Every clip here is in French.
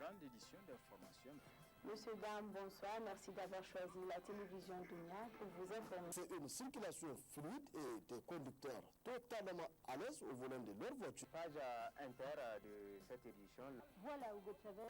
grande édition d'information. Monsieur, dame, bonsoir. Merci d'avoir choisi la télévision Dunia pour vous informer. C'est une circulation fluide et des conducteurs totalement à l'aise au volant de leur voiture. Page inter de cette édition. Voilà Hugo Chavez.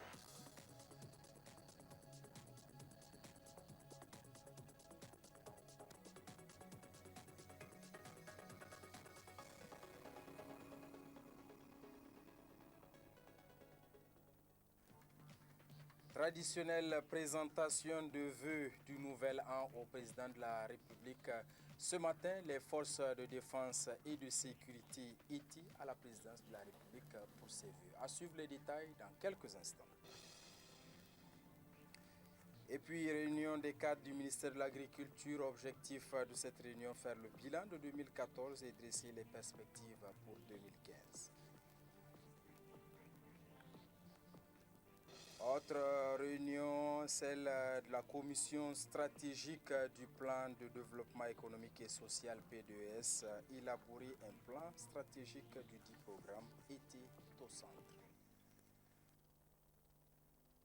Traditionnelle présentation de vœux du nouvel an au président de la République. Ce matin, les forces de défense et de sécurité étaient à la présidence de la République pour ces vœux. À suivre les détails dans quelques instants. Et puis, réunion des cadres du ministère de l'Agriculture. Objectif de cette réunion, faire le bilan de 2014 et dresser les perspectives pour 2015. Autre réunion, celle de la commission stratégique du plan de développement économique et social P2S, élaborer un plan stratégique du dit programme était au centre.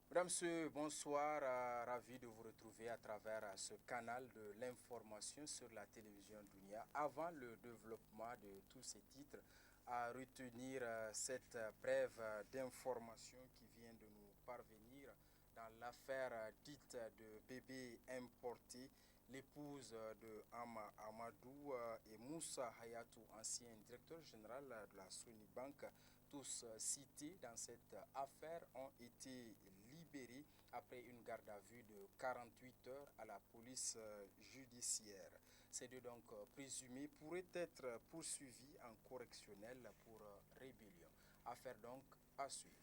Mesdames, Messieurs, bonsoir, ravi de vous retrouver à travers ce canal de l'information sur la télévision Dunia. Avant le développement de tous ces titres, à retenir cette brève d'information qui vient de nous parvenir dans l'affaire dite de bébé importé. L'épouse de Ama Amadou et Moussa Hayatou, ancien directeur général de la Sony Bank, tous cités dans cette affaire, ont été libérés après une garde à vue de 48 heures à la police judiciaire. Ces deux donc présumés pourraient être poursuivis en correctionnel pour rébellion. Affaire donc à suivre.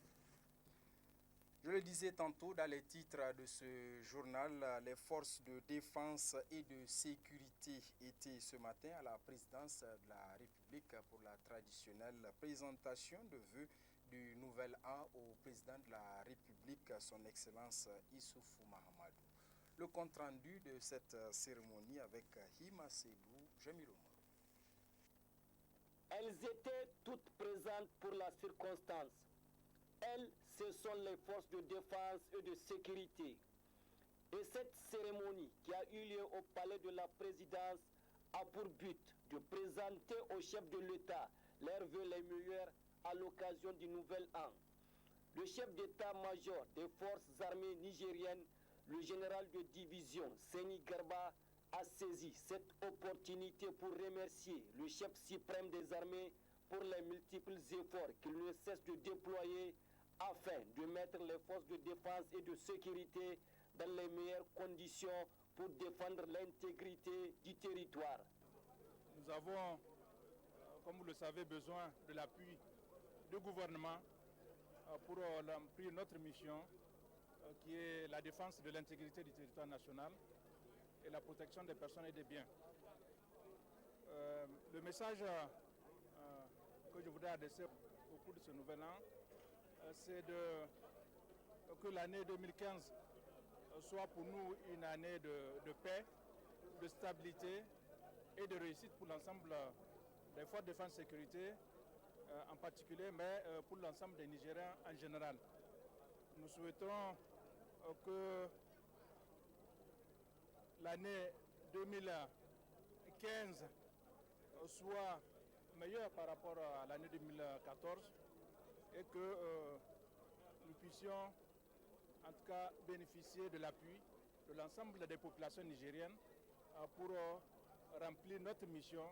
Je le disais tantôt dans les titres de ce journal, les forces de défense et de sécurité étaient ce matin à la présidence de la République pour la traditionnelle présentation de vœux du nouvel an au président de la République, son Excellence Issoufou Mahamadou. Le compte-rendu de cette cérémonie avec Hima Seydou Jamilou. Elles étaient toutes présentes pour la circonstance. Elles, ce sont les forces de défense et de sécurité. Et cette cérémonie qui a eu lieu au palais de la présidence a pour but de présenter au chef de l'État leurs vœux les meilleurs à l'occasion du nouvel an. Le chef d'état-major des forces armées nigériennes, le général de division Seni Garba, a saisi cette opportunité pour remercier le chef suprême des armées pour les multiples efforts qu'il ne cesse de déployer afin de mettre les forces de défense et de sécurité dans les meilleures conditions pour défendre l'intégrité du territoire. Nous avons, comme vous le savez, besoin de l'appui du gouvernement pour remplir notre mission qui est la défense de l'intégrité du territoire national et la protection des personnes et des biens. Le message que je voudrais adresser au cours de ce nouvel an, c'est que l'année 2015 soit pour nous une année de paix, de stabilité et de réussite pour l'ensemble des forces de défense et de sécurité en particulier, mais pour l'ensemble des Nigériens en général. Nous souhaitons que l'année 2015 soit meilleure par rapport à l'année 2014 et que nous puissions en tout cas bénéficier de l'appui de l'ensemble des populations nigériennes pour remplir notre mission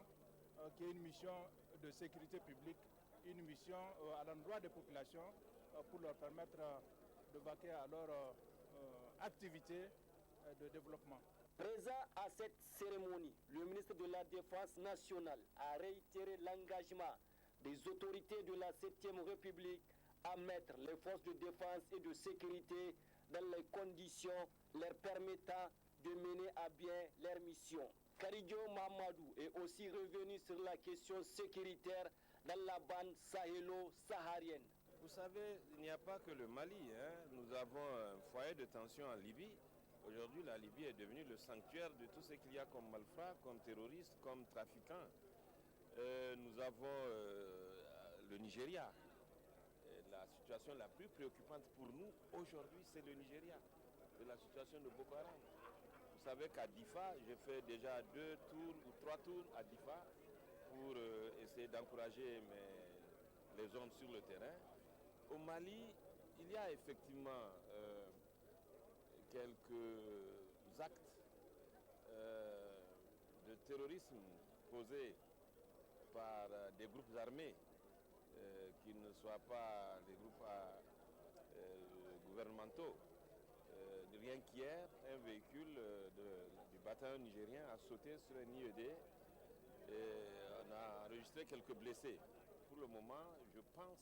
qui est une mission de sécurité publique, une mission à l'endroit des populations pour leur permettre de vaquer à leur activité de développement. Présent à cette cérémonie, le ministre de la Défense nationale a réitéré l'engagement des autorités de la 7e République à mettre les forces de défense et de sécurité dans les conditions leur permettant de mener à bien leur mission. Karidio Mahamadou est aussi revenu sur la question sécuritaire dans la bande sahélo-saharienne. Vous savez, il n'y a pas que le Mali. Nous avons un foyer de tension en Libye. Aujourd'hui, la Libye est devenue le sanctuaire de tout ce qu'il y a comme malfrats, comme terroristes, comme trafiquants. Nous avons le Nigeria. La situation situation la plus préoccupante pour nous aujourd'hui, c'est le Nigeria, c'est la situation de Boko Haram. Vous savez qu'à Difa, j'ai fait déjà 2 tours ou 3 tours à Difa pour essayer d'encourager les hommes sur le terrain. Au Mali, il y a effectivement quelques actes de terrorisme posés par des groupes armés qui ne soient pas des groupes gouvernementaux. Rien qu'hier, un véhicule du bataillon nigérien a sauté sur un IED et on a enregistré quelques blessés. Pour le moment, je pense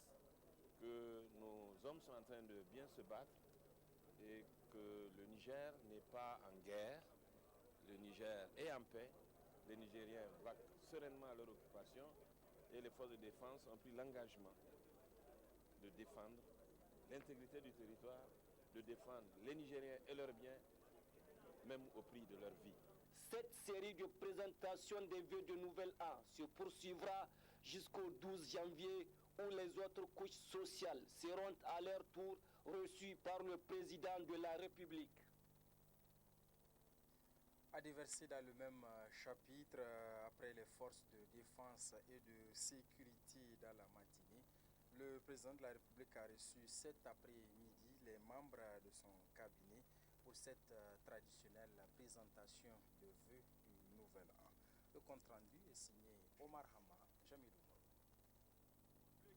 que nos hommes sont en train de bien se battre et que le Niger n'est pas en guerre, le Niger est en paix, les Nigériens vaquent sereinement à leur occupation et les forces de défense ont pris l'engagement de défendre l'intégrité du territoire, de défendre les Nigériens et leurs biens, même au prix de leur vie. Cette série de présentations des vœux de Nouvel An se poursuivra jusqu'au 12 janvier où les autres couches sociales seront à leur tour reçues par le président de la République. À déverser dans le même chapitre, après les forces de défense et de sécurité dans la matinée, le président de la République a reçu cet après-midi les membres de son cabinet pour cette traditionnelle présentation de vœux du Nouvel An. Le compte-rendu est signé Omar Hama, Jamil Oumar.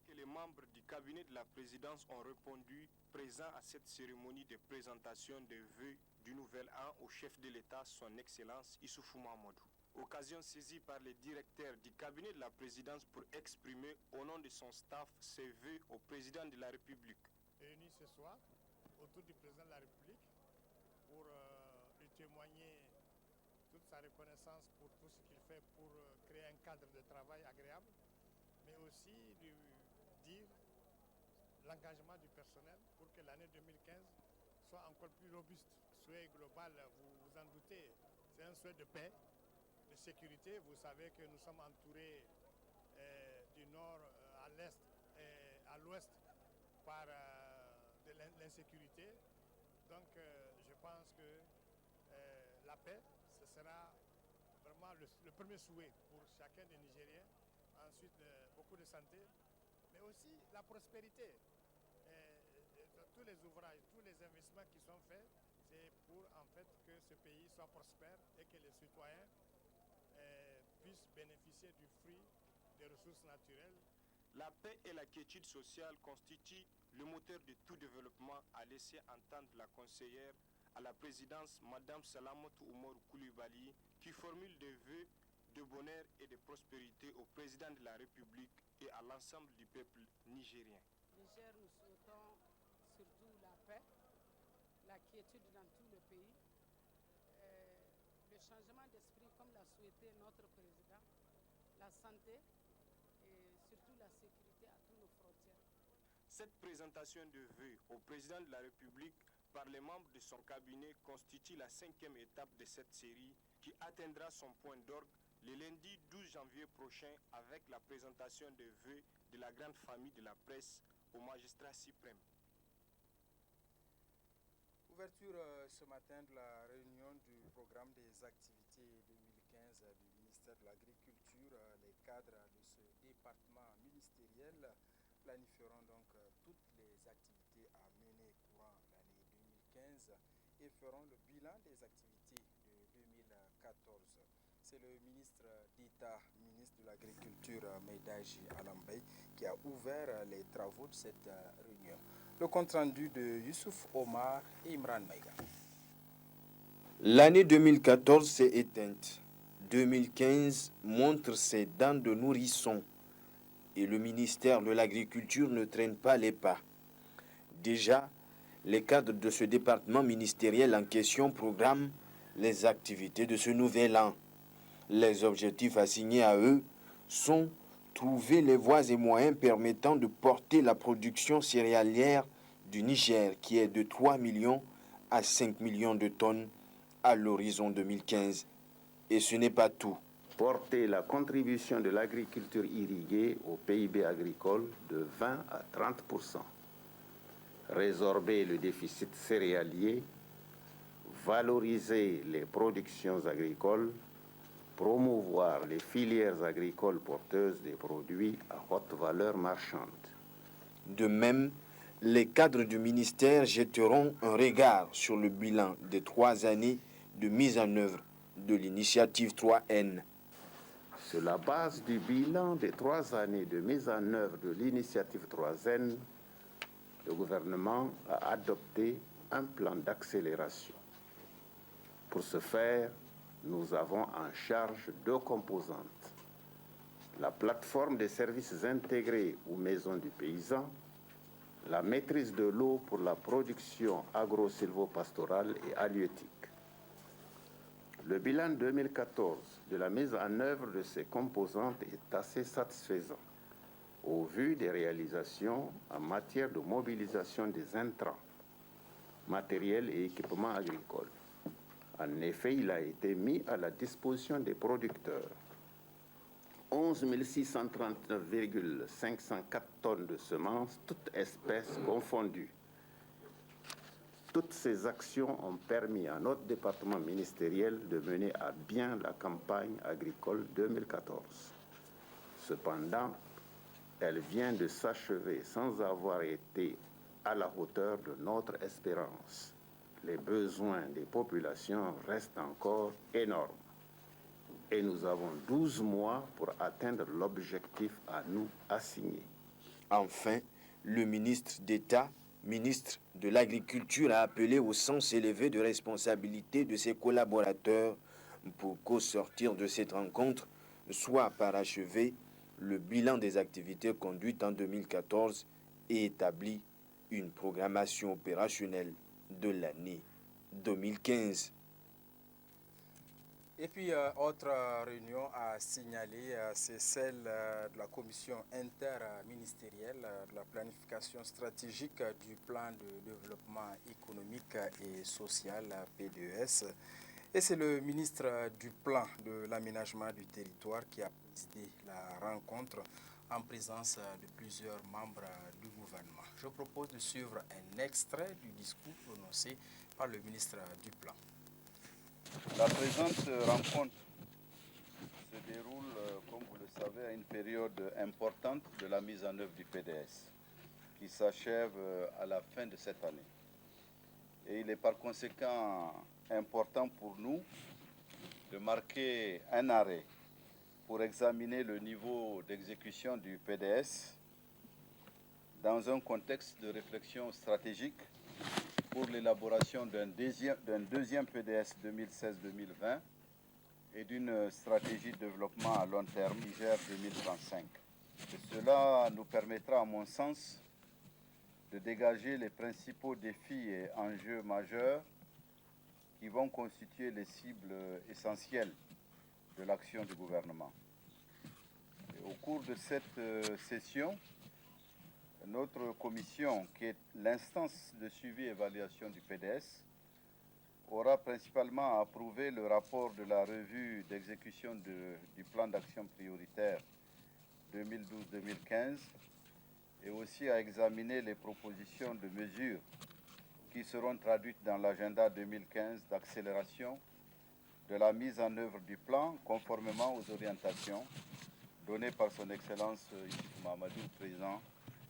Que les membres du cabinet de la présidence ont répondu présents à cette cérémonie de présentation des vœux du Nouvel An au chef de l'État, son Excellence Issoufou Mahamadou. Occasion saisie par le directeur du cabinet de la présidence pour exprimer au nom de son staff ses vœux au président de la République. Réunis ce soir autour du président de la République pour lui témoigner toute sa reconnaissance pour tout ce qu'il fait pour créer un cadre de travail agréable, mais aussi lui dire l'engagement du personnel pour que l'année 2015 soit encore plus robuste. Souhait global, vous vous en doutez, c'est un souhait de paix, de sécurité. Vous savez que nous sommes entourés du nord à l'est et à l'ouest par de l'insécurité. Donc je pense que la paix, ce sera vraiment le premier souhait pour chacun des Nigériens. Ensuite, beaucoup de santé, mais aussi la prospérité. Tous les ouvrages, tous les investissements qui sont faits, c'est pour en fait que ce pays soit prospère et que les citoyens puissent bénéficier du fruit des ressources naturelles. La paix et la quiétude sociale constituent le moteur de tout développement, a laissé entendre la conseillère à la présidence, Mme Salamotou Oumar Koulibaly, qui formule des vœux de bonheur et de prospérité au président de la République et à l'ensemble du peuple nigérien. Niger, nous souhaitons surtout la paix, la quiétude dans tout le pays, le changement d'esprit comme l'a souhaité notre président, la santé et surtout la sécurité à tous nos frontières. Cette présentation de vœux au président de la République par les membres de son cabinet constitue la 5e étape de cette série qui atteindra son point d'orgue le lundi 12 janvier prochain avec la présentation des vœux de la grande famille de la presse au magistrat suprême. Ouverture ce matin de la réunion du programme des activités 2015 du ministère de l'Agriculture. Les cadres de ce département ministériel planifieront donc toutes les activités à mener courant l'année 2015 et feront le bilan des activités de 2014. C'est le ministre d'État, ministre de l'Agriculture, Meidaji Alambay, qui a ouvert les travaux de cette réunion. Le compte-rendu de Youssouf Omar et Imran Maïga. L'année 2014 s'est éteinte. 2015 montre ses dents de nourrisson. Et le ministère de l'Agriculture ne traîne pas les pas. Déjà, les cadres de ce département ministériel en question programment les activités de ce nouvel an. Les objectifs assignés à eux sont trouver les voies et moyens permettant de porter la production céréalière du Niger, qui est de 3 millions à 5 millions de tonnes à l'horizon 2015. Et ce n'est pas tout. Porter la contribution de l'agriculture irriguée au PIB agricole de 20 à 30%. résorber le déficit céréalier, valoriser les productions agricoles, promouvoir les filières agricoles porteuses des produits à haute valeur marchande. De même, les cadres du ministère jetteront un regard sur le bilan des 3 années de mise en œuvre de l'initiative 3N. Sur la base du bilan des 3 années de mise en œuvre de l'initiative 3N, le gouvernement a adopté un plan d'accélération. Pour ce faire, nous avons en charge 2 composantes. La plateforme des services intégrés ou maisons du paysan, la maîtrise de l'eau pour la production agro-silvopastorale et halieutique. Le bilan 2014 de la mise en œuvre de ces composantes est assez satisfaisant au vu des réalisations en matière de mobilisation des intrants, matériels et équipements agricoles. En effet, il a été mis à la disposition des producteurs 11 639,504 tonnes de semences, toutes espèces confondues. Toutes ces actions ont permis à notre département ministériel de mener à bien la campagne agricole 2014. Cependant, elle vient de s'achever sans avoir été à la hauteur de notre espérance. Les besoins des populations restent encore énormes. Et nous avons 12 mois pour atteindre l'objectif à nous assigné. Enfin, le ministre d'État, ministre de l'Agriculture, a appelé au sens élevé de responsabilité de ses collaborateurs pour qu'au sortir de cette rencontre soit parachevé le bilan des activités conduites en 2014 et établi une programmation opérationnelle de l'année 2015. Et puis, autre réunion à signaler, c'est celle de la commission interministérielle de la planification stratégique du plan de développement économique et social, PDES. Et c'est le ministre du plan de l'aménagement du territoire qui a présidé la rencontre en présence de plusieurs membres du gouvernement. Je propose de suivre un extrait du discours prononcé par le ministre du plan. La présente rencontre se déroule, comme vous le savez, à une période importante de la mise en œuvre du PDS, qui s'achève à la fin de cette année. Et il est par conséquent important pour nous de marquer un arrêt pour examiner le niveau d'exécution du PDS dans un contexte de réflexion stratégique pour l'élaboration d'un deuxième PDS 2016-2020 et d'une stratégie de développement à long terme Niger 2035. Et cela nous permettra, à mon sens, de dégager les principaux défis et enjeux majeurs qui vont constituer les cibles essentielles de l'action du gouvernement. Et au cours de cette session, notre commission, qui est l'instance de suivi et évaluation du PDS, aura principalement à approuver le rapport de la revue d'exécution du plan d'action prioritaire 2012-2015 et aussi à examiner les propositions de mesures qui seront traduites dans l'agenda 2015 d'accélération de la mise en œuvre du plan conformément aux orientations données par son Excellence Issoufou Mahamadou, président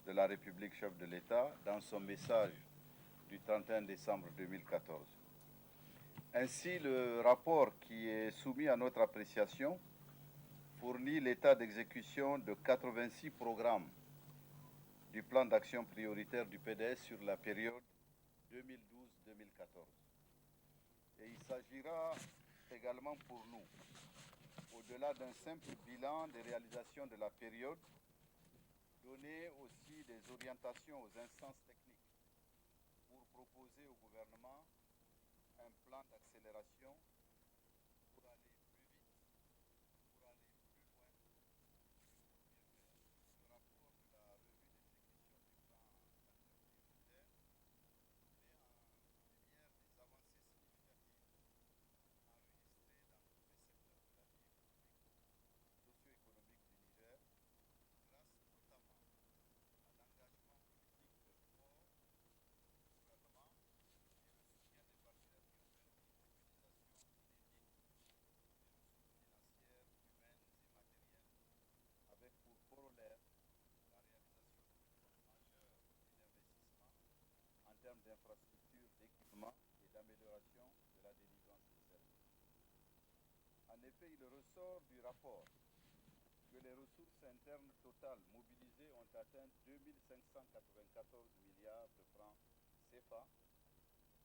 de la République, chef de l'État, dans son message du 31 décembre 2014. Ainsi, le rapport qui est soumis à notre appréciation fournit l'état d'exécution de 86 programmes du plan d'action prioritaire du PDS sur la période 2012-2014. Et il s'agira également pour nous, au-delà d'un simple bilan des réalisations de la période, donner aussi des orientations aux instances techniques pour proposer au gouvernement un plan d'accélération pour aller plus vite, pour aller plus loin. Ce rapport de la revue d'exécution du plan d'action prioritaire met en lumière des avancées significatives enregistrées dans tous les secteurs de la vie économique, socio-économique du Niger, grâce notamment à l'engagement politique fort effet, il ressort du rapport que les ressources internes totales mobilisées ont atteint 2594 milliards de francs CFA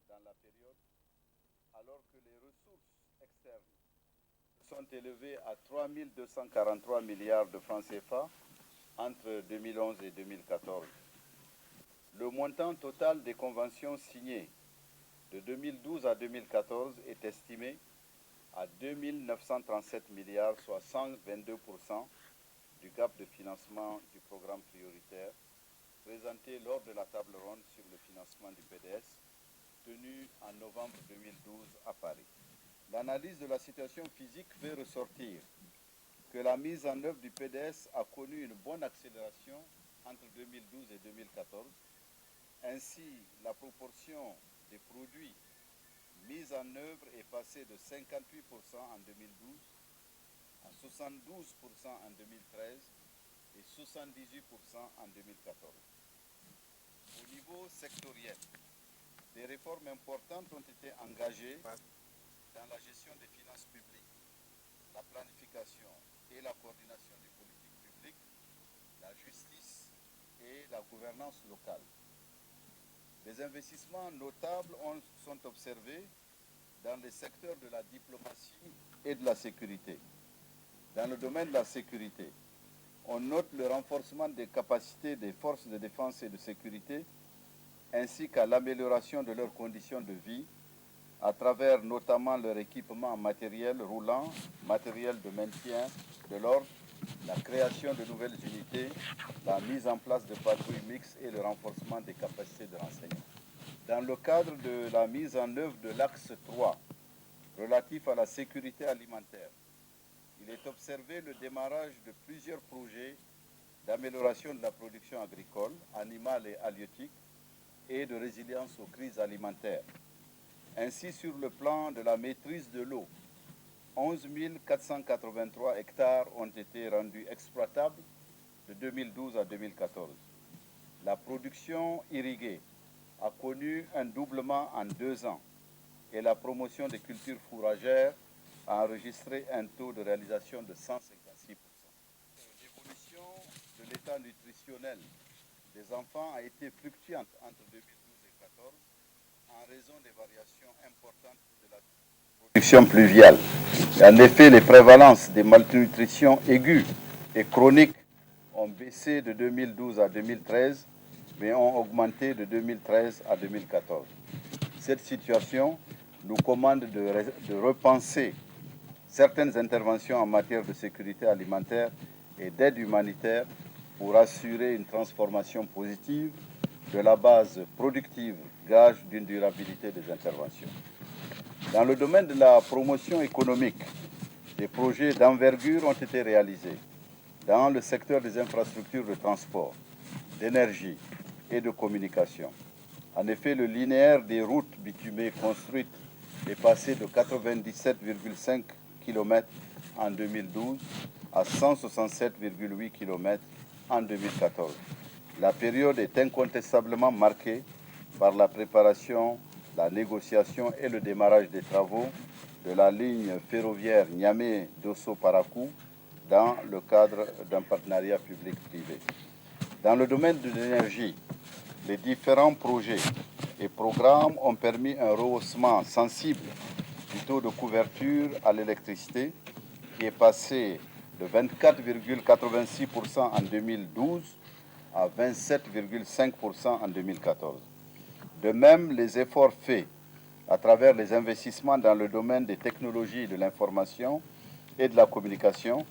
dans la période, alors que les ressources externes sont élevées à 3243 milliards de francs CFA entre 2011 et 2014. Le montant total des conventions signées de 2012 à 2014 est estimé à 2 937 milliards, soit 122% du gap de financement du programme prioritaire présenté lors de la table ronde sur le financement du PDS tenue en novembre 2012 à Paris. L'analyse de la situation physique fait ressortir que la mise en œuvre du PDS a connu une bonne accélération entre 2012 et 2014. Ainsi, la proportion des produits mis en œuvre est passée de 58% en 2012 à 72% en 2013 et 78% en 2014. Au niveau sectoriel, des réformes importantes ont été engagées dans la gestion des finances publiques, la planification et la coordination des politiques publiques, la justice et la gouvernance locale. Des investissements notables sont observés dans les secteurs de la diplomatie et de la sécurité. Dans le domaine de la sécurité, on note le renforcement des capacités des forces de défense et de sécurité, ainsi qu'à l'amélioration de leurs conditions de vie, à travers notamment leur équipement en matériel roulant, matériel de maintien de l'ordre, la création de nouvelles unités, la mise en place de patrouilles mixtes et le renforcement des capacités de renseignement. Dans le cadre de la mise en œuvre de l'axe 3, relatif à la sécurité alimentaire, il est observé le démarrage de plusieurs projets d'amélioration de la production agricole, animale et halieutique et de résilience aux crises alimentaires. Ainsi, sur le plan de la maîtrise de l'eau, 11 483 hectares ont été rendus exploitables de 2012 à 2014. La production irriguée a connu un doublement en 2 ans et la promotion des cultures fourragères a enregistré un taux de réalisation de 156%. L'évolution de l'état nutritionnel des enfants a été fluctuante entre 2012 et 2014 en raison des variations importantes de la production pluviale. En effet, les prévalences des malnutritions aiguës et chroniques ont baissé de 2012 à 2013, mais ont augmenté de 2013 à 2014. Cette situation nous commande de repenser certaines interventions en matière de sécurité alimentaire et d'aide humanitaire pour assurer une transformation positive de la base productive, gage d'une durabilité des interventions. Dans le domaine de la promotion économique, des projets d'envergure ont été réalisés dans le secteur des infrastructures de transport, d'énergie et de communication. En effet, le linéaire des routes bitumées construites est passé de 97,5 km en 2012 à 167,8 km en 2014. La période est incontestablement marquée par la préparation, la négociation et le démarrage des travaux de la ligne ferroviaire Niamey-Dosso-Parakou dans le cadre d'un partenariat public-privé. Dans le domaine de l'énergie, les différents projets et programmes ont permis un rehaussement sensible du taux de couverture à l'électricité qui est passé de 24,86% en 2012 à 27,5% en 2014. De même, les efforts faits à travers les investissements dans le domaine des technologies de l'information et de la communication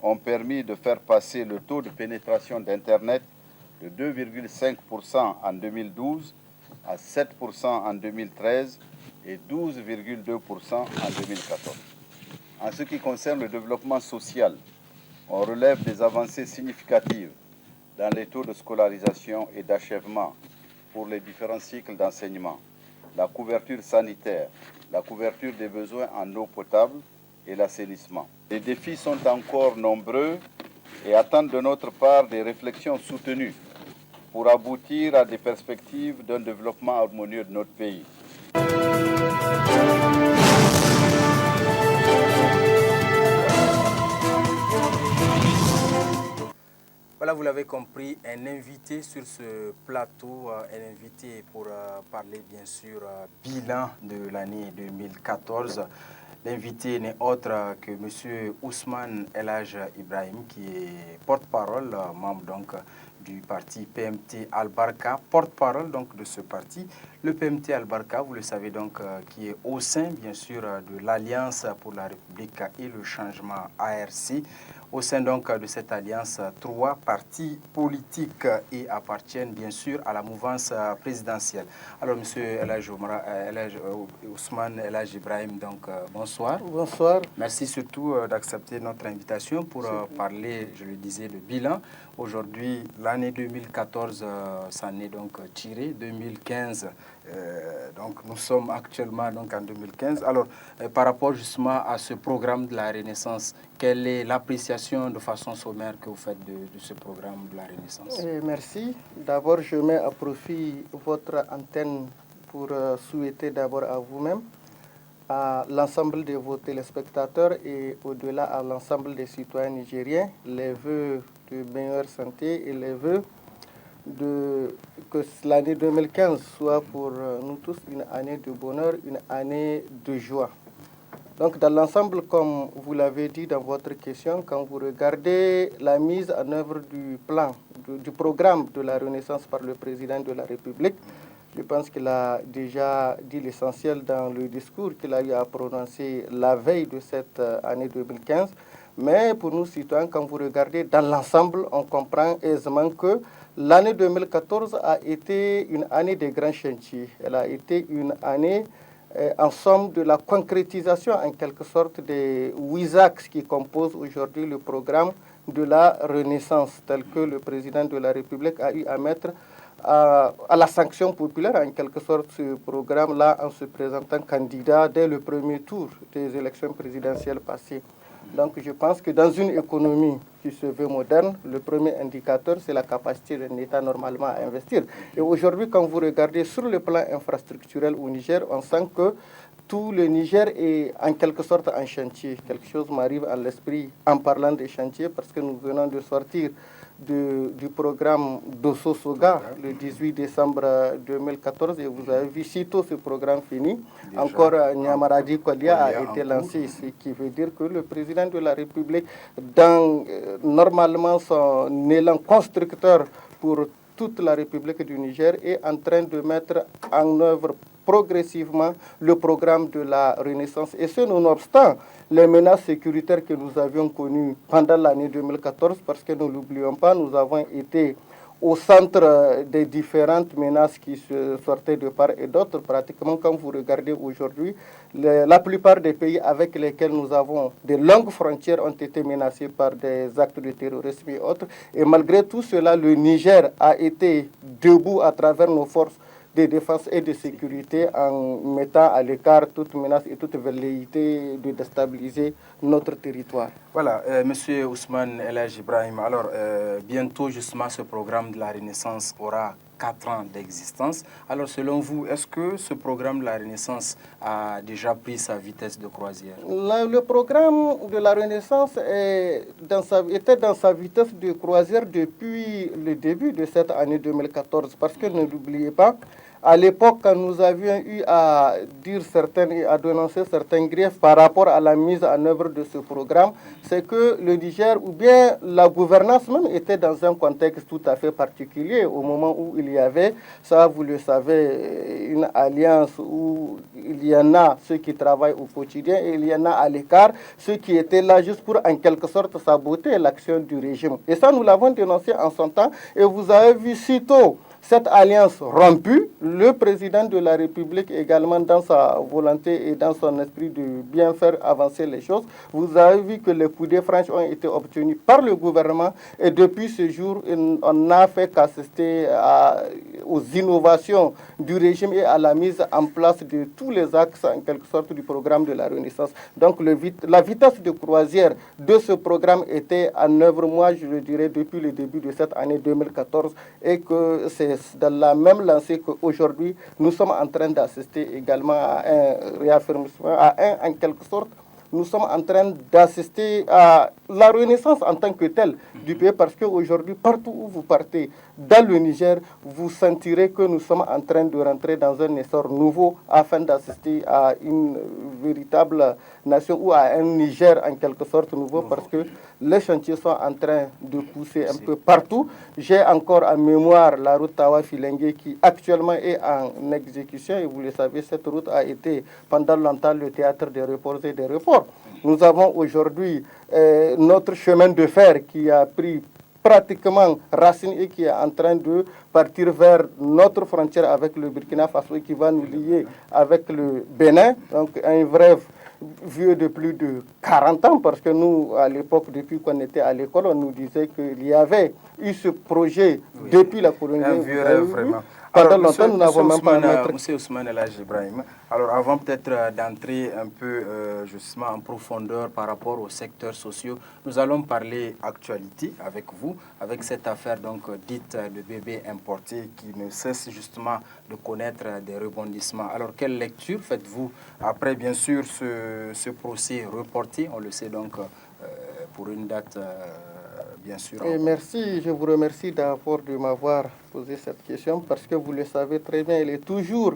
ont permis de faire passer le taux de pénétration d'Internet de 2,5% en 2012 à 7% en 2013 et 12,2% en 2014. En ce qui concerne le développement social, on relève des avancées significatives dans les taux de scolarisation et d'achèvement pour les différents cycles d'enseignement, la couverture sanitaire, la couverture des besoins en eau potable et l'assainissement. Les défis sont encore nombreux et attendent de notre part des réflexions soutenues pour aboutir à des perspectives d'un développement harmonieux de notre pays. Voilà, vous l'avez compris, un invité sur ce plateau, un invité pour parler bien sûr bilan de l'année 2014. L'invité n'est autre que M. Ousmane El Hadj Ibrahim, qui est porte-parole, membre donc du parti PMT Al-Barka, porte-parole donc de ce parti. Le PMT Al-Barka, vous le savez donc, qui est au sein bien sûr de l'Alliance pour la République et le changement ARC. Au sein donc de cette alliance, 3 partis politiques et appartiennent bien sûr à la mouvance présidentielle. Alors, M. Ousmane El Hadj Ibrahim, donc bonsoir. Bonsoir. Merci surtout d'accepter notre invitation pour parler, je le disais, de bilan. Aujourd'hui, l'année 2014 s'en est donc tirée, 2015. Donc nous sommes actuellement donc en 2015. Alors, par rapport justement à ce programme de la Renaissance, quelle est l'appréciation de façon sommaire que vous faites de ce programme de la Renaissance? Merci. D'abord, je mets à profit votre antenne pour souhaiter d'abord à vous-même, à l'ensemble de vos téléspectateurs et au-delà à l'ensemble des citoyens nigériens, les vœux de meilleure santé et les vœux que l'année 2015 soit pour nous tous une année de bonheur, une année de joie. Donc dans l'ensemble, comme vous l'avez dit dans votre question, quand vous regardez la mise en œuvre du plan, du programme de la Renaissance par le président de la République, je pense qu'il a déjà dit l'essentiel dans le discours qu'il a eu à prononcer la veille de cette année 2015. Mais pour nous citoyens, quand vous regardez dans l'ensemble, on comprend aisément que l'année 2014 a été une année de grands chantiers. Elle a été une année, en somme, de la concrétisation en quelque sorte des 8 axes qui composent aujourd'hui le programme de la Renaissance, tel que le président de la République a eu à mettre à la sanction populaire, en quelque sorte, ce programme-là, en se présentant candidat dès le premier tour des élections présidentielles passées. Donc je pense que dans une économie qui se veut moderne, le premier indicateur, c'est la capacité d'un État normalement à investir. Et aujourd'hui, quand vous regardez sur le plan infrastructurel au Niger, on sent que tout le Niger est en quelque sorte en chantier. Quelque chose m'arrive à l'esprit en parlant des chantiers parce que nous venons de sortir du programme Dosso Soga le 18 décembre 2014 et vous avez vu, sitôt ce programme fini, déjà, encore Nyamaradi Kolia a été lancé, ce qui veut dire que le président de la République, dans normalement son élan constructeur pour toute la République du Niger, est en train de mettre en œuvre progressivement le programme de la Renaissance. Et ce, nonobstant les menaces sécuritaires que nous avions connues pendant l'année 2014, parce que ne l'oublions pas, nous avons été au centre des différentes menaces qui se sortaient de part et d'autre. Pratiquement, quand vous regardez aujourd'hui, la plupart des pays avec lesquels nous avons de longues frontières ont été menacés par des actes de terrorisme et autres. Et malgré tout cela, le Niger a été debout à travers nos forces de défense et de sécurité en mettant à l'écart toute menace et toute velléité de déstabiliser notre territoire. Voilà, Monsieur Ousmane El Hadj Ibrahim, alors bientôt justement ce programme de la Renaissance aura 4 ans d'existence. Alors selon vous, est-ce que ce programme de la Renaissance a déjà pris sa vitesse de croisière? Le programme de la Renaissance était dans sa vitesse de croisière depuis le début de cette année 2014, parce que ne l'oubliez pas, à l'époque, quand nous avions eu à dire certaines et à dénoncer certains griefs par rapport à la mise en œuvre de ce programme, c'est que le Niger, ou bien la gouvernance même, était dans un contexte tout à fait particulier au moment où il y avait, ça vous le savez, une alliance où il y en a ceux qui travaillent au quotidien et il y en a à l'écart, ceux qui étaient là juste pour en quelque sorte saboter l'action du régime. Et ça, nous l'avons dénoncé en son temps et vous avez vu sitôt cette alliance rompue, le président de la République également dans sa volonté et dans son esprit de bien faire avancer les choses, vous avez vu que les coudées franches ont été obtenus par le gouvernement et depuis ce jour, on n'a fait qu'assister aux innovations du régime et à la mise en place de tous les axes en quelque sorte du programme de la Renaissance. Donc la vitesse de croisière de ce programme était en œuvre, moi je le dirais, depuis le début de cette année 2014 et que c'est dans la même lancée qu'aujourd'hui, nous sommes en train d'assister également à un réaffirmation, à un, en quelque sorte, nous sommes en train d'assister à la renaissance en tant que telle du pays, parce qu'aujourd'hui, partout où vous partez dans le Niger, vous sentirez que nous sommes en train de rentrer dans un essor nouveau afin d'assister à une véritable nation ou à un Niger en quelque sorte nouveau, parce que les chantiers sont en train de pousser un peu partout. J'ai encore en mémoire la route Tawa-Filengue qui actuellement est en exécution, et vous le savez, cette route a été pendant longtemps le théâtre des reports et des reports. Nous avons aujourd'hui notre chemin de fer qui a pris pratiquement racine et qui est en train de partir vers notre frontière avec le Burkina Faso et qui va nous lier avec le Bénin. Donc un rêve vieux de plus de 40 ans, parce que nous, à l'époque, depuis qu'on était à l'école, on nous disait qu'il y avait eu ce projet depuis la colonie. Un vieux rêve, vraiment. Pendant longtemps, nous n'avons même pas M. Ousmane El Hadji Ibrahim. Alors, avant peut-être d'entrer un peu justement en profondeur par rapport aux secteurs sociaux, nous allons parler actualité avec vous, avec cette affaire donc dite de bébé importé qui ne cesse justement de connaître des rebondissements. Alors, quelle lecture faites-vous après, bien sûr, ce procès reporté, on le sait donc, pour une date... bien sûr. Et merci, je vous remercie d'abord de m'avoir posé cette question, parce que vous le savez très bien, il est toujours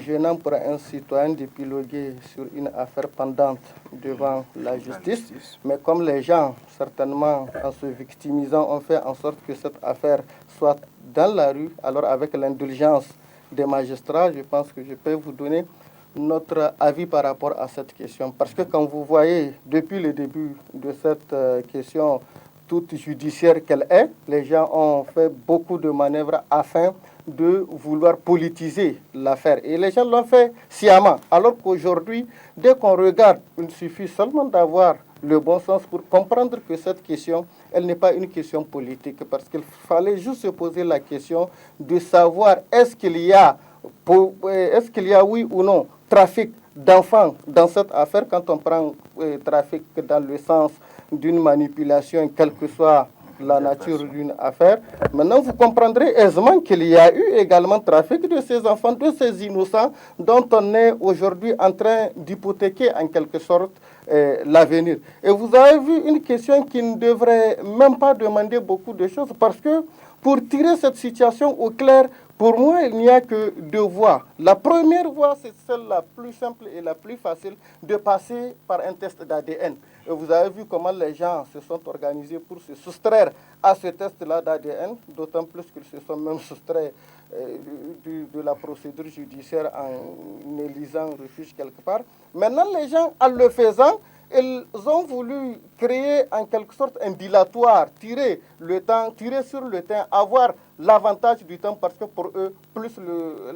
gênant pour un citoyen d'épiloguer sur une affaire pendante devant la justice. Mais comme les gens, certainement, en se victimisant, ont fait en sorte que cette affaire soit dans la rue, alors avec l'indulgence des magistrats, je pense que je peux vous donner notre avis par rapport à cette question. Parce que quand vous voyez, depuis le début de cette question toute judiciaire qu'elle est, les gens ont fait beaucoup de manœuvres afin de vouloir politiser l'affaire. Et les gens l'ont fait sciemment. Alors qu'aujourd'hui, dès qu'on regarde, il suffit seulement d'avoir le bon sens pour comprendre que cette question, elle n'est pas une question politique. Parce qu'il fallait juste se poser la question de savoir est-ce qu'il y a oui ou non trafic d'enfants dans cette affaire. Quand on prend trafic dans le sens d'une manipulation, quelle que soit la nature d'une affaire, maintenant vous comprendrez aisément qu'il y a eu également trafic de ces enfants, de ces innocents, dont on est aujourd'hui en train d'hypothéquer en quelque sorte l'avenir. Et vous avez vu une question qui ne devrait même pas demander beaucoup de choses, parce que pour tirer cette situation au clair, pour moi, il n'y a que deux voies. La première voie, c'est celle la plus simple et la plus facile, de passer par un test d'ADN. Et vous avez vu comment les gens se sont organisés pour se soustraire à ce test-là d'ADN, d'autant plus qu'ils se sont même soustraits de la procédure judiciaire en élisant refuge quelque part. Maintenant, les gens, en le faisant, ils ont voulu créer en quelque sorte un dilatoire, tirer sur le temps, avoir l'avantage du temps, parce que pour eux, plus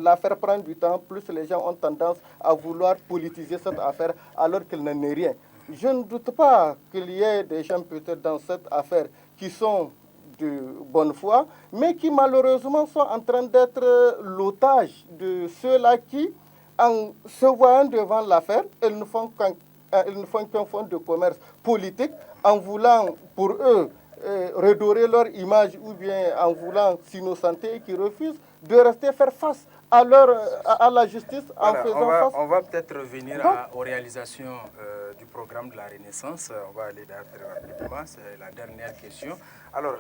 l'affaire prend du temps, plus les gens ont tendance à vouloir politiser cette affaire alors qu'il n'en est rien. Je ne doute pas qu'il y ait des gens peut-être dans cette affaire qui sont de bonne foi, mais qui malheureusement sont en train d'être l'otage de ceux-là qui, en se voyant devant l'affaire, ils ne font qu'un fonds de commerce politique, en voulant pour eux redorer leur image, ou bien en voulant s'innocenter, et qui refusent de rester faire face à la justice en faisant face. On va peut-être revenir aux réalisations du programme de la Renaissance. On va aller très rapidement, c'est la dernière question. Alors,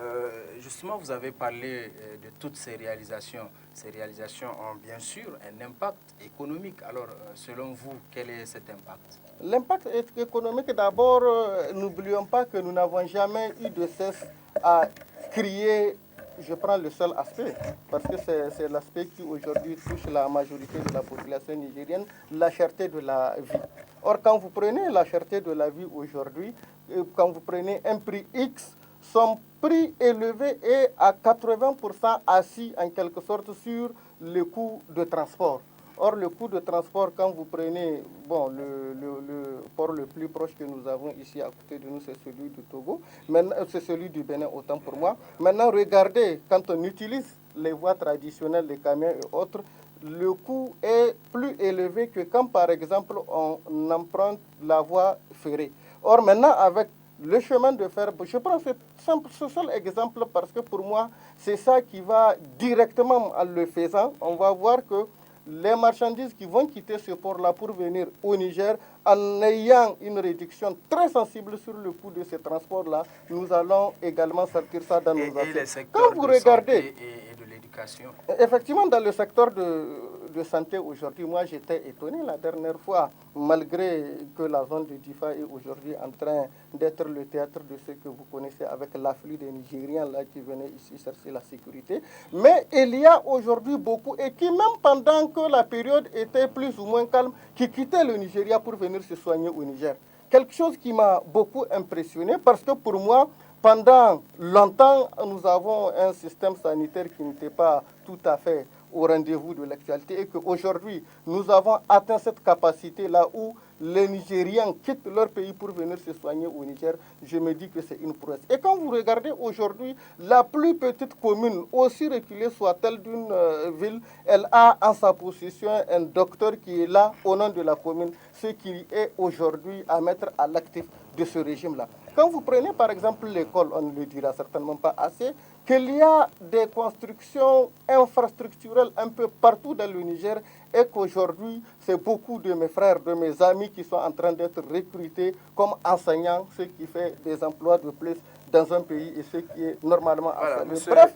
justement, vous avez parlé de toutes ces réalisations. Ces réalisations ont bien sûr un impact économique. Alors, selon vous, quel est cet impact? L'impact économique, d'abord, n'oublions pas que nous n'avons jamais eu de cesse à crier. Je prends le seul aspect, parce que c'est l'aspect qui aujourd'hui touche la majorité de la population nigérienne, la cherté de la vie. Or, quand vous prenez la cherté de la vie aujourd'hui, quand vous prenez un prix X, son prix élevé est à 80% assis en quelque sorte sur le coût de transport. Or, le coût de transport, quand vous prenez le port le plus proche que nous avons ici à côté de nous, c'est celui du Togo, c'est celui du Bénin, autant pour moi. Maintenant, regardez, quand on utilise les voies traditionnelles, les camions et autres, le coût est plus élevé que quand, par exemple, on emprunte la voie ferrée. Or, maintenant, avec le chemin de fer, je prends ce seul exemple parce que pour moi, c'est ça qui va directement, en le faisant, on va voir que les marchandises qui vont quitter ce port-là pour venir au Niger, en ayant une réduction très sensible sur le coût de ces transports-là, nous allons également sortir ça dans nos assiettes. Quand vous regardez, et de l'éducation. Effectivement, dans le secteur de santé aujourd'hui, moi j'étais étonné la dernière fois, malgré que la zone de Difa est aujourd'hui en train d'être le théâtre de ce que vous connaissez avec l'afflux des Nigériens là qui venaient ici chercher la sécurité. Mais il y a aujourd'hui beaucoup, et qui même pendant que la période était plus ou moins calme, qui quittaient le Nigeria pour venir se soigner au Niger. Quelque chose qui m'a beaucoup impressionné parce que pour moi, pendant longtemps, nous avons un système sanitaire qui n'était pas tout à fait au rendez-vous de l'actualité et qu'aujourd'hui, nous avons atteint cette capacité-là où les Nigériens quittent leur pays pour venir se soigner au Niger. Je me dis que c'est une prouesse. Et quand vous regardez aujourd'hui, la plus petite commune, aussi reculée soit-elle d'une ville, elle a en sa possession un docteur qui est là au nom de la commune, ce qui est aujourd'hui à mettre à l'actif de ce régime-là. Quand vous prenez par exemple l'école, on ne le dira certainement pas assez, qu'il y a des constructions infrastructurelles un peu partout dans le Niger et qu'aujourd'hui, c'est beaucoup de mes frères, de mes amis qui sont en train d'être recrutés comme enseignants, ce qui fait des emplois de plus dans un pays et ce qui est normalement voilà,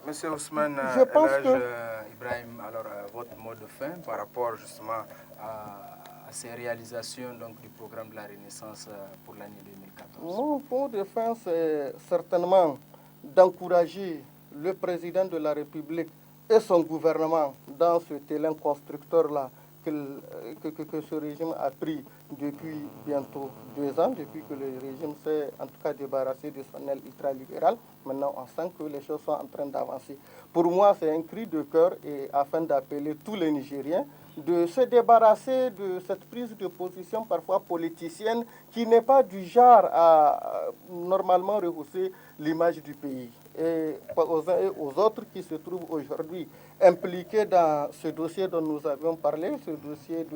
Monsieur Ousmane, je pense que Ibrahim, alors votre mot de fin par rapport justement à ces réalisations donc, du programme de la Renaissance pour l'année 2014. Mon mot de fin, c'est certainement d'encourager le président de la République et son gouvernement dans ce élan constructeur-là que ce régime a pris depuis bientôt 2 ans, depuis que le régime s'est en tout cas débarrassé de son aile ultralibérale. Maintenant, on sent que les choses sont en train d'avancer. Pour moi, c'est un cri de cœur et afin d'appeler tous les Nigériens de se débarrasser de cette prise de position parfois politicienne qui n'est pas du genre à normalement rehausser l'image du pays. Et aux uns et aux autres qui se trouvent aujourd'hui impliqués dans ce dossier dont nous avions parlé, ce dossier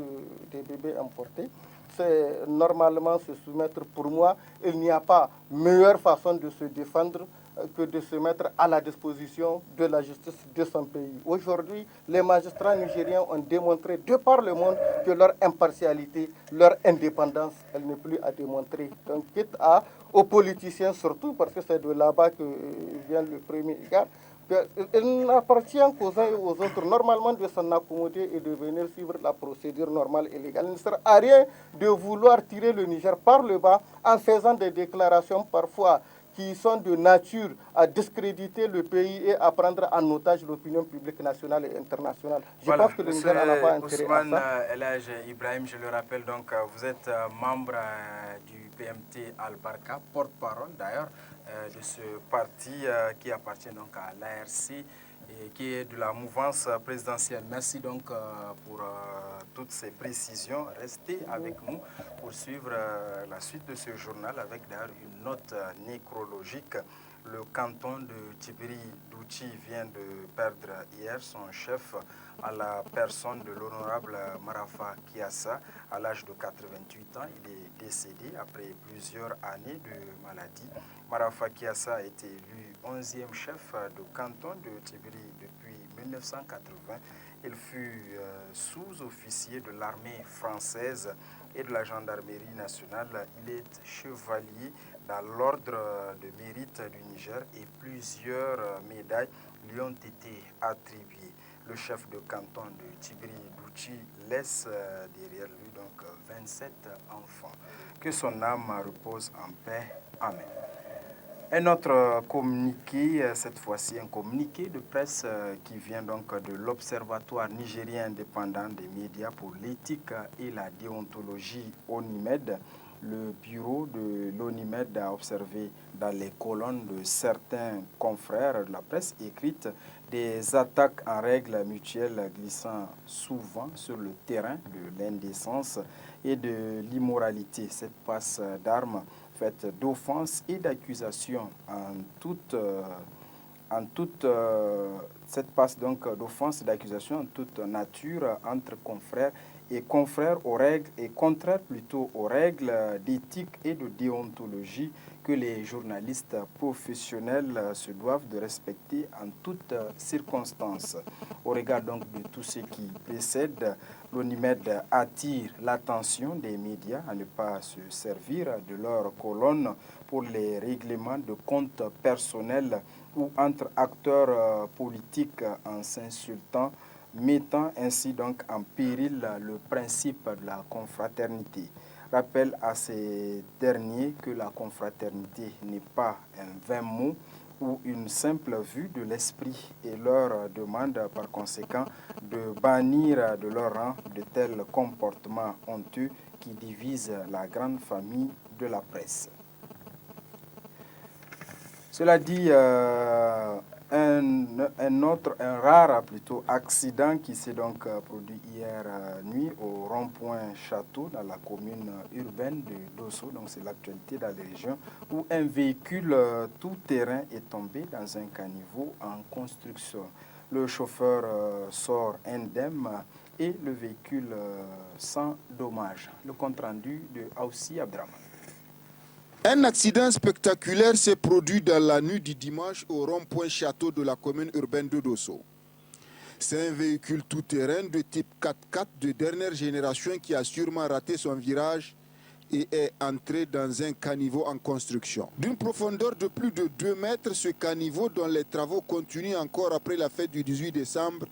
des bébés importés, c'est normalement se soumettre. Pour moi, il n'y a pas meilleure façon de se défendre que de se mettre à la disposition de la justice de son pays. Aujourd'hui, les magistrats nigériens ont démontré de par le monde que leur impartialité, leur indépendance, elle n'est plus à démontrer. Donc, quitte aux politiciens surtout, parce que c'est de là-bas que vient le premier égard, il n'appartient qu'aux uns et aux autres, normalement, de s'en accommoder et de venir suivre la procédure normale et légale. Il ne sert à rien de vouloir tirer le Niger par le bas en faisant des déclarations parfois qui sont de nature à discréditer le pays et à prendre en otage l'opinion publique nationale et internationale. Je pense que le Niger n'en a pas intérêt à ça. El Hadj Ibrahim, je le rappelle, donc, vous êtes membre du PMT Al-Barka, porte-parole d'ailleurs de ce parti qui appartient donc à l'ARC et qui est de la mouvance présidentielle. Merci donc pour toutes ces précisions. Restez avec nous pour suivre la suite de ce journal avec d'ailleurs une note nécrologique. Le canton de Tibiri-Douchi vient de perdre hier son chef à la personne de l'honorable Marafa Kiassa. À l'âge de 88 ans, il est décédé après plusieurs années de maladie. Marafa Kiassa a été élu 11e chef de canton de Tibiri depuis 1980. Il fut sous-officier de l'armée française et de la gendarmerie nationale. Il est chevalier dans l'ordre de mérite du Niger et plusieurs médailles lui ont été attribuées. Le chef de canton de Tibiri-Douchi laisse derrière lui donc 27 enfants. Que son âme repose en paix. Amen. Un autre communiqué, cette fois-ci un communiqué de presse qui vient donc de l'Observatoire nigérien indépendant des médias pour l'éthique et la déontologie ONIMED. Le bureau de l'ONIMED a observé dans les colonnes de certains confrères de la presse écrite des attaques en règle mutuelle glissant souvent sur le terrain de l'indécence et de l'immoralité. Cette passe d'armes faite d'offenses et d'accusations cette passe donc d'offenses et d'accusations en toute nature entre confrères et contraire plutôt aux règles d'éthique et de déontologie que les journalistes professionnels se doivent de respecter en toutes circonstances. Au regard donc de tout ce qui précède, l'ONIMED attire l'attention des médias à ne pas se servir de leur colonne pour les règlements de comptes personnels ou entre acteurs politiques en s'insultant, mettant ainsi donc en péril le principe de la confraternité. Rappelle à ces derniers que la confraternité n'est pas un vain mot ou une simple vue de l'esprit et leur demande par conséquent de bannir de leur rang de tels comportements honteux qui divisent la grande famille de la presse. Cela dit, un rare accident qui s'est donc produit hier nuit au rond-point Château dans la commune urbaine de Dosso, donc c'est l'actualité dans les régions, où un véhicule tout-terrain est tombé dans un caniveau en construction. Le chauffeur sort indemne et le véhicule sans dommage. Le compte-rendu de Aoussi Abdraman. Un accident spectaculaire s'est produit dans la nuit du dimanche au rond-point Château de la commune urbaine de Dosso. C'est un véhicule tout-terrain de type 4x4 de dernière génération qui a sûrement raté son virage et est entré dans un caniveau en construction. D'une profondeur de plus de 2 mètres, ce caniveau, dont les travaux continuent encore après la fête du 18 décembre,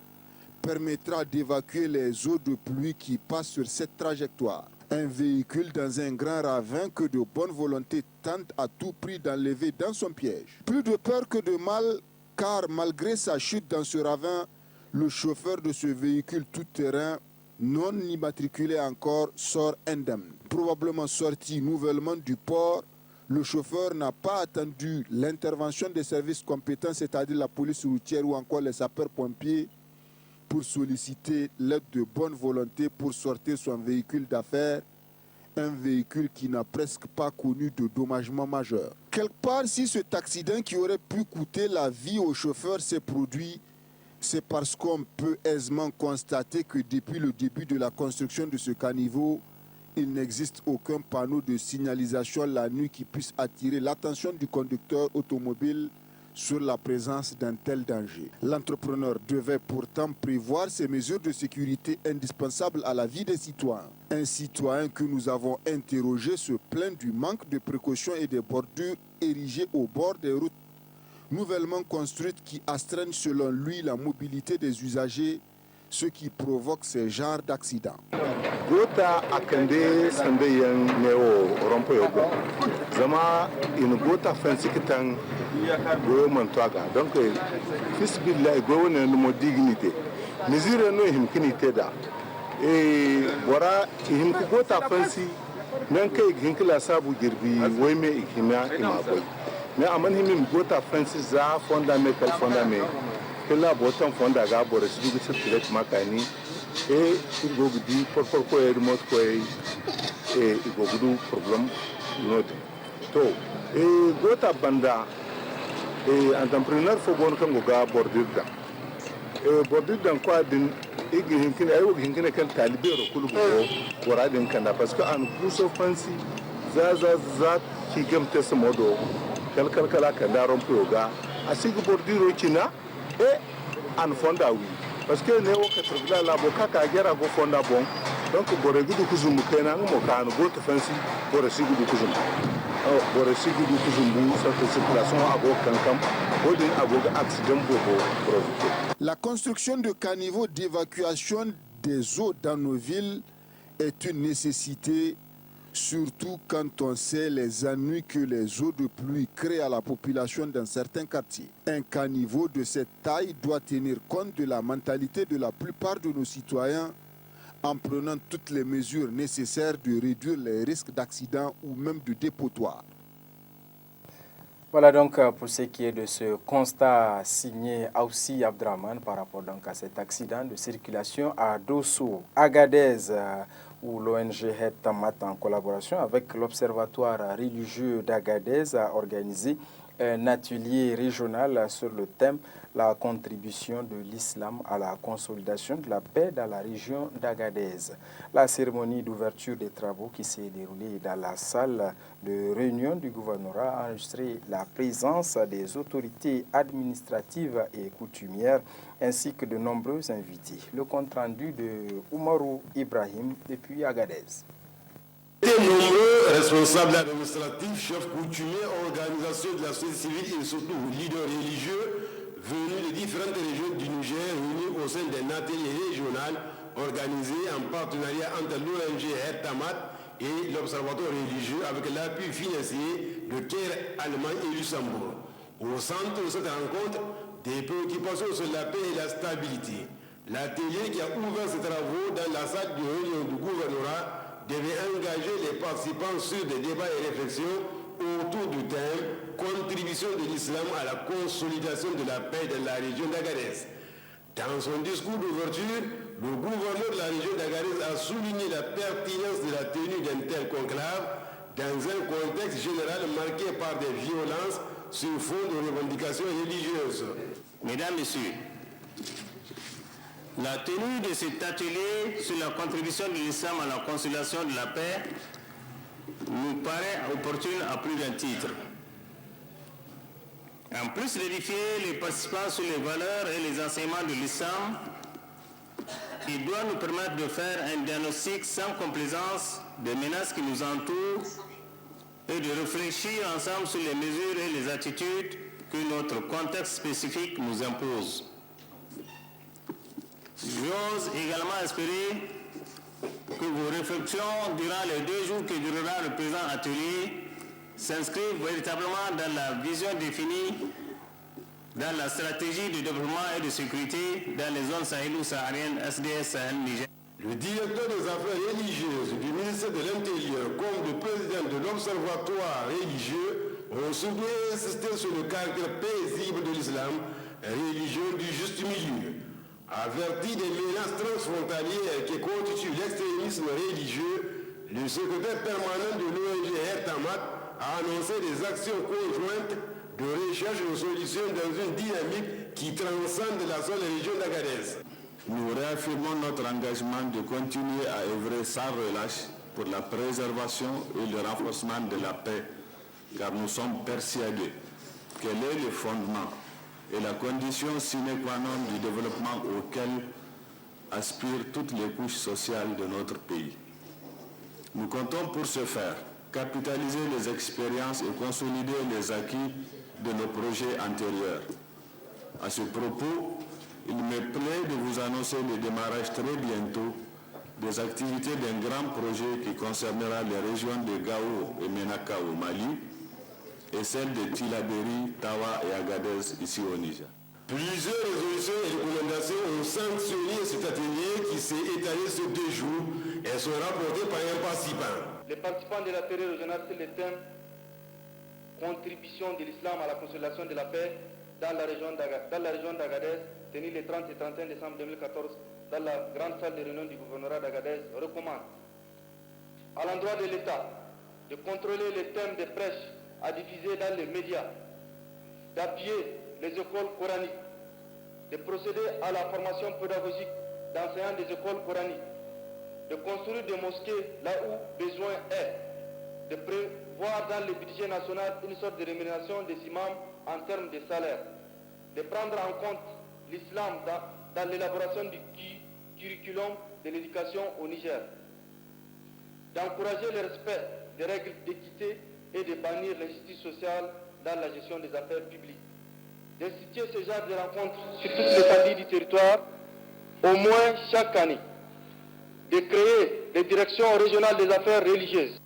permettra d'évacuer les eaux de pluie qui passent sur cette trajectoire. Un véhicule dans un grand ravin que de bonne volonté tente à tout prix d'enlever dans son piège. Plus de peur que de mal, car malgré sa chute dans ce ravin, le chauffeur de ce véhicule tout-terrain, non immatriculé encore, sort indemne. Probablement sorti nouvellement du port, le chauffeur n'a pas attendu l'intervention des services compétents, c'est-à-dire la police routière ou encore les sapeurs-pompiers, pour solliciter l'aide de bonne volonté pour sortir son véhicule d'affaires, un véhicule qui n'a presque pas connu de dommagement majeur. Quelque part, si cet accident qui aurait pu coûter la vie au chauffeur s'est produit, c'est parce qu'on peut aisément constater que depuis le début de la construction de ce caniveau, il n'existe aucun panneau de signalisation la nuit qui puisse attirer l'attention du conducteur automobile sur la présence d'un tel danger. L'entrepreneur devait pourtant prévoir ces mesures de sécurité indispensables à la vie des citoyens. Un citoyen que nous avons interrogé se plaint du manque de précautions et des bordures érigées au bord des routes nouvellement construites qui astreignent selon lui la mobilité des usagers, ce qui provoque ce genre d'accident. Gota akande sandayan neo rompo yogo zama in gota fansi kitan go mantoaga donc fils billahi go wona no dignité mesure no himkinité da e bora him gota fansi nan kai hinkila sabu girbi wai me ikina imaboy mais aman him gota fansi za fondamental kila botan fonda ga bora su bi sirkulet makani e igogudi por ko e remote ko e igogudu problem note to e gota banda e entrepreneur fo bon kan ga bordirda e bordirda ko adin igi hinkine ayo hinkine kan talibero kulu go bora din kan parce que an kuso fansi za ki gamta su modo kala kan daron ga asigi bordiro kina et en fonda oui parce que ne o katrbila la boka ka gera go fonda bon donc bore gudu kuzum kena mo kan go to fancy bore sigudu kuzum bore sigudu kuzum bu cette circulation abo kankam odin abo accident bobo profiter. La construction de caniveaux d'évacuation des eaux dans nos villes est une nécessité, surtout quand on sait les ennuis que les eaux de pluie créent à la population dans certains quartiers. Un caniveau de cette taille doit tenir compte de la mentalité de la plupart de nos citoyens en prenant toutes les mesures nécessaires de réduire les risques d'accident ou même de dépotoir. Voilà donc pour ce qui est de ce constat signé Aoussi Abdraman par rapport donc à cet accident de circulation à Dosso, Agadez, où l'ONG Hetamat en collaboration avec l'Observatoire religieux d'Agadez a organisé un atelier régional sur le thème « La contribution de l'islam à la consolidation de la paix dans la région d'Agadez ». La cérémonie d'ouverture des travaux qui s'est déroulée dans la salle de réunion du gouvernorat a enregistré la présence des autorités administratives et coutumières ainsi que de nombreux invités. Le compte-rendu de Oumarou Ibrahim depuis Agadez. De nombreux responsables administratifs, chefs coutumiers, organisations de la société civile et surtout leaders religieux venus de différentes régions du Niger réunis au sein d'un atelier régional organisé en partenariat entre l'ONG Hertamat et l'Observatoire religieux avec l'appui financier de Caire, Allemagne et Luxembourg. Au centre de cette rencontre, des préoccupations sur la paix et la stabilité. L'atelier qui a ouvert ses travaux dans la salle de réunion du gouvernorat devait engager les participants sur des débats et réflexions autour du thème « Contribution de l'islam à la consolidation de la paix dans la région d'Agadez ». Dans son discours d'ouverture, le gouverneur de la région d'Agadez a souligné la pertinence de la tenue d'un tel conclave dans un contexte général marqué par des violences sur fond de revendications religieuses. Mesdames, Messieurs, la tenue de cet atelier sur la contribution de l'islam à la consolidation de la paix nous paraît opportune à plus d'un titre. En plus d'édifier les participants sur les valeurs et les enseignements de l'islam, il doit nous permettre de faire un diagnostic sans complaisance des menaces qui nous entourent et de réfléchir ensemble sur les mesures et les attitudes que notre contexte spécifique nous impose. J'ose également espérer que vos réflexions durant les 2 jours que durera le présent atelier s'inscrivent véritablement dans la vision définie dans la stratégie de développement et de sécurité dans les zones sahélo-sahariennes SDS Sahel Niger. Le directeur des affaires religieuses du ministère de l'Intérieur comme le président de l'Observatoire religieux ont souvent insisté sur le caractère paisible de l'islam, religion du juste milieu. Averti des menaces transfrontalières qui constituent l'extrémisme religieux, le secrétaire permanent de l'ONG Hertamat a annoncé des actions conjointes de recherche et de solutions dans une dynamique qui transcende la seule région d'Agadez. Nous réaffirmons notre engagement de continuer à œuvrer sans relâche pour la préservation et le renforcement de la paix, car nous sommes persuadés qu'elle est le fondement et la condition sine qua non du développement auquel aspirent toutes les couches sociales de notre pays. Nous comptons pour ce faire capitaliser les expériences et consolider les acquis de nos projets antérieurs. À ce propos, il me plaît de vous annoncer le démarrage très bientôt des activités d'un grand projet qui concernera les régions de Gao et Menaka au Mali et celle de Tilaberi, Tawa et Agadez ici au Niger. Plusieurs résolutions et recommandations ont sanctionné cet atelier qui s'est étalé sur 2 jours et sont rapportées par un participant. Les participants de l'atelier régional sur le thème Contribution de l'islam à la consolidation de la paix dans la région d'Agadez, tenu le 30 et 31 décembre 2014 dans la grande salle de réunion du gouvernorat d'Agadez, recommande à l'endroit de l'État de contrôler les thèmes de prêches à diffuser dans les médias, d'appuyer les écoles coraniques, de procéder à la formation pédagogique d'enseignants des écoles coraniques, de construire des mosquées là où besoin est, de prévoir dans le budget national une sorte de rémunération des imams en termes de salaire, de prendre en compte l'islam dans l'élaboration du curriculum de l'éducation au Niger, d'encourager le respect des règles d'équité et de bannir l'injustice sociale dans la gestion des affaires publiques, d'instituer ce genre de rencontres sur toute l'étendue du territoire, au moins chaque année, de créer des directions régionales des affaires religieuses.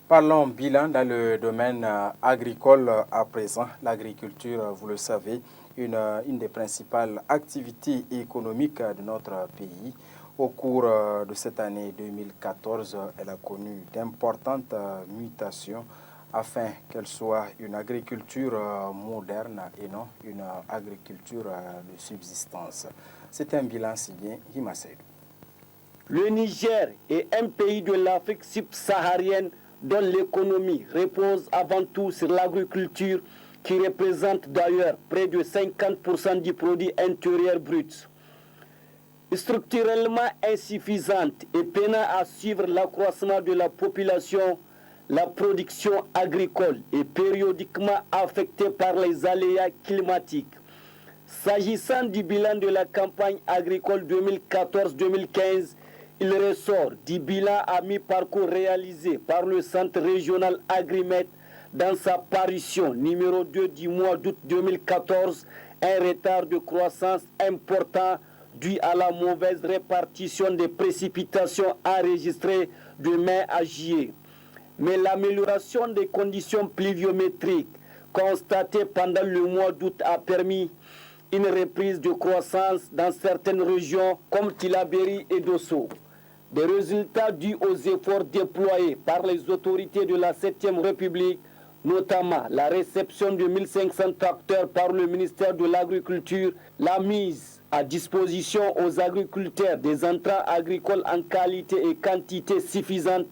Parlons bilan dans le domaine agricole à présent. L'agriculture, vous le savez, une des principales activités économiques de notre pays. Au cours de cette année 2014, elle a connu d'importantes mutations afin qu'elle soit une agriculture moderne et non une agriculture de subsistance. C'est un bilan signé Hima Seydou. Le Niger est un pays de l'Afrique subsaharienne dont l'économie repose avant tout sur l'agriculture, qui représente d'ailleurs près de 50% du produit intérieur brut. Structurellement insuffisante et peinant à suivre l'accroissement de la population, la production agricole est périodiquement affectée par les aléas climatiques. S'agissant du bilan de la campagne agricole 2014-2015, il ressort du bilan à mi-parcours réalisé par le Centre régional Agrimet dans sa parution numéro 2 du mois d'août 2014, un retard de croissance important dû à la mauvaise répartition des précipitations enregistrées de mai à juillet. Mais l'amélioration des conditions pluviométriques constatées pendant le mois d'août a permis une reprise de croissance dans certaines régions comme Tillabéri et Dosso. Des résultats dus aux efforts déployés par les autorités de la 7e République, notamment la réception de 1500 tracteurs par le ministère de l'Agriculture, la mise à disposition aux agriculteurs des intrants agricoles en qualité et quantité suffisante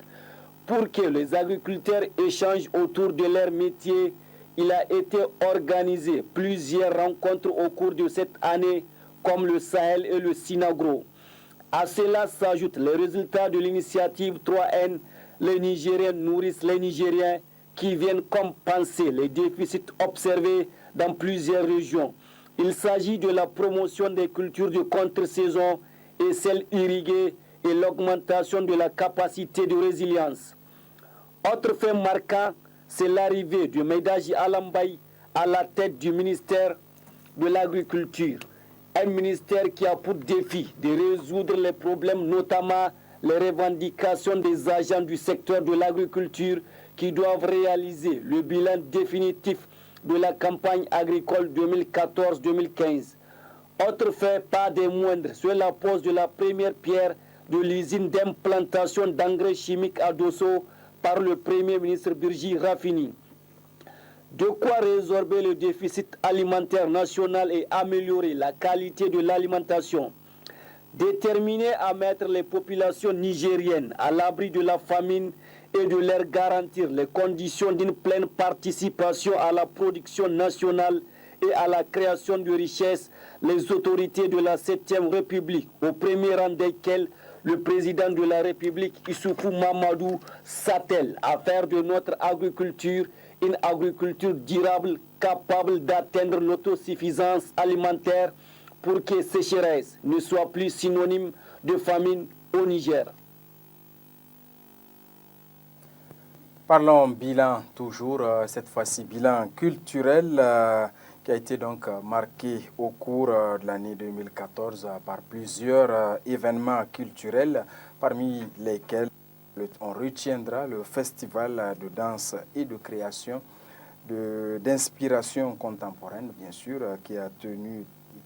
pour que les agriculteurs échangent autour de leur métier. Il a été organisé plusieurs rencontres au cours de cette année, comme le Sahel et le Sinagro. À cela s'ajoutent les résultats de l'initiative 3N, les Nigériens nourrissent les Nigériens, qui viennent compenser les déficits observés dans plusieurs régions. Il s'agit de la promotion des cultures de contre-saison et celles irriguées et l'augmentation de la capacité de résilience. Autre fait marquant, c'est l'arrivée de Medaji Alambaye à la tête du ministère de l'Agriculture. Un ministère qui a pour défi de résoudre les problèmes, notamment les revendications des agents du secteur de l'agriculture qui doivent réaliser le bilan définitif de la campagne agricole 2014-2015. Autre fait, pas des moindres, c'est la pose de la première pierre de l'usine d'implantation d'engrais chimiques à Dosso par le Premier ministre Birji Rafini. De quoi résorber le déficit alimentaire national et améliorer la qualité de l'alimentation. Déterminé à mettre les populations nigériennes à l'abri de la famine et de leur garantir les conditions d'une pleine participation à la production nationale et à la création de richesses, les autorités de la 7e République, au premier rang desquelles le président de la République, Issoufou Mamadou, s'attelle à faire de notre agriculture une agriculture durable capable d'atteindre l'autosuffisance alimentaire pour que sécheresse ne soit plus synonyme de famine au Niger. Parlons bilan toujours, cette fois-ci bilan culturel qui a été donc marqué au cours de l'année 2014 par plusieurs événements culturels, parmi lesquels on retiendra le festival de danse et de création, d'inspiration contemporaine bien sûr, qui a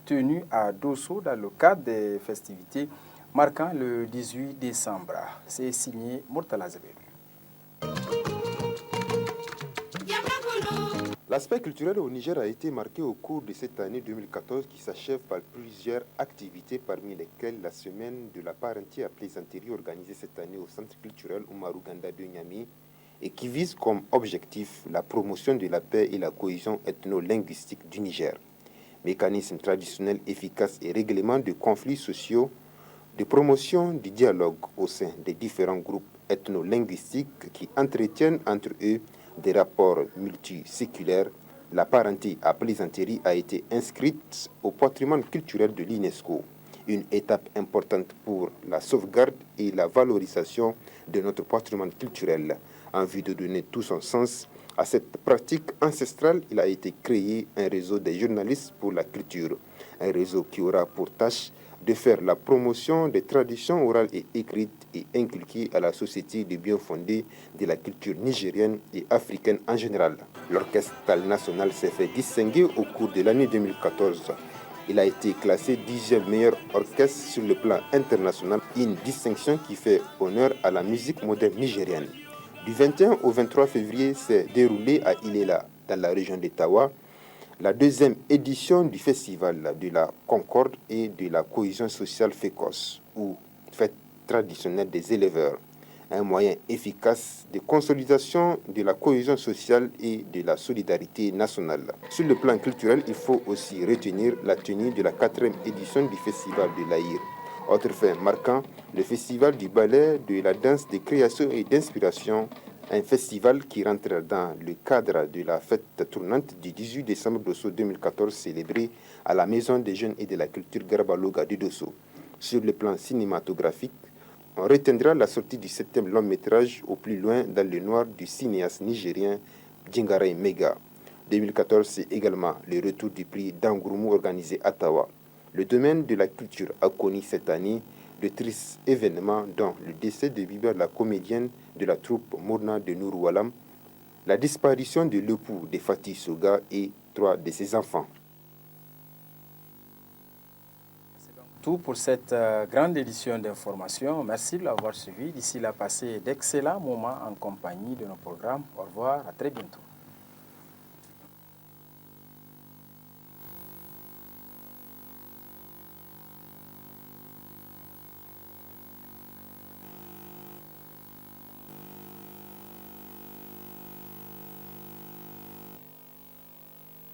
tenu à Dosso dans le cadre des festivités marquant le 18 décembre. C'est signé Murtala Zebel. L'aspect culturel au Niger a été marqué au cours de cette année 2014 qui s'achève par plusieurs activités, parmi lesquelles la semaine de la parenté à plaisanterie organisée cette année au centre culturel Oumarou Ganda de Niamey et qui vise comme objectif la promotion de la paix et la cohésion ethno-linguistique du Niger. Mécanisme traditionnel efficace et règlement de conflits sociaux, de promotion du dialogue au sein des différents groupes ethno-linguistiques qui entretiennent entre eux des rapports multiséculaires, la parenté à plaisanterie a été inscrite au patrimoine culturel de l'UNESCO, une étape importante pour la sauvegarde et la valorisation de notre patrimoine culturel. En vue de donner tout son sens à cette pratique ancestrale, il a été créé un réseau des journalistes pour la culture, un réseau qui aura pour tâche de faire la promotion des traditions orales et écrites et inculquer à la société des bien fondés de la culture nigérienne et africaine en général. L'Orchestre national s'est fait distinguer au cours de l'année 2014. Il a été classé 10e meilleur orchestre sur le plan international, une distinction qui fait honneur à la musique moderne nigérienne. Du 21 au 23 février s'est déroulé à Ilela, dans la région de Tawa, la deuxième édition du Festival de la Concorde et de la Cohésion sociale FECOS, ou Fête traditionnelle des éleveurs. un moyen efficace de consolidation de la cohésion sociale et de la solidarité nationale. Sur le plan culturel, il faut aussi retenir la tenue de la 4e édition du Festival de l'Aïr. Autre fait marquant, le Festival du ballet, de la danse, de création et d'inspiration, un festival qui rentre dans le cadre de la fête tournante du 18 décembre Dosso 2014 célébrée à la Maison des Jeunes et de la Culture Garbaloga de Dosso. Sur le plan cinématographique, on retiendra la sortie du 7e long métrage Au plus loin dans le noir du cinéaste nigérien Djingaray Mega. 2014, c'est également le retour du prix d'Angourmou organisé à Tawa. Le domaine de la culture a connu cette année de tristes événements dont le décès de Biba, la comédienne de la troupe Mourna de Nouroualam, la disparition de l'époux de Fatih Soga et 3 de ses enfants. Tout pour cette grande édition d'information. Merci de l'avoir suivi. D'ici là, passez d'excellents moments en compagnie de nos programmes. Au revoir, à très bientôt.